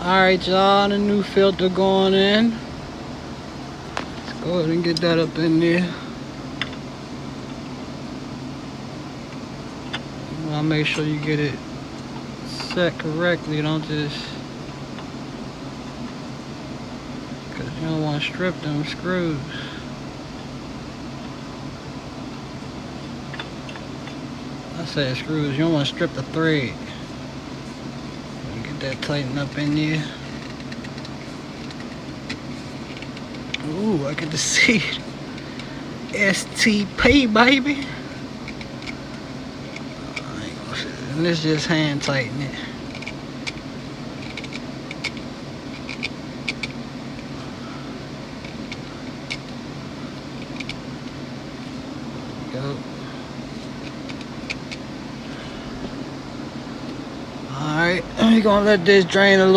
Alright, y'all, the new filter going in. Let's go ahead and get that up in there. You wanna make sure you get it set correctly, don't just, cause you don't wanna strip them screws. I said screws, you don't wanna strip the thread. Get that tightened up in there. Ooh, I get to see it. STP, baby. And let's just hand tighten it. Go. Alright, we're gonna let this drain a little.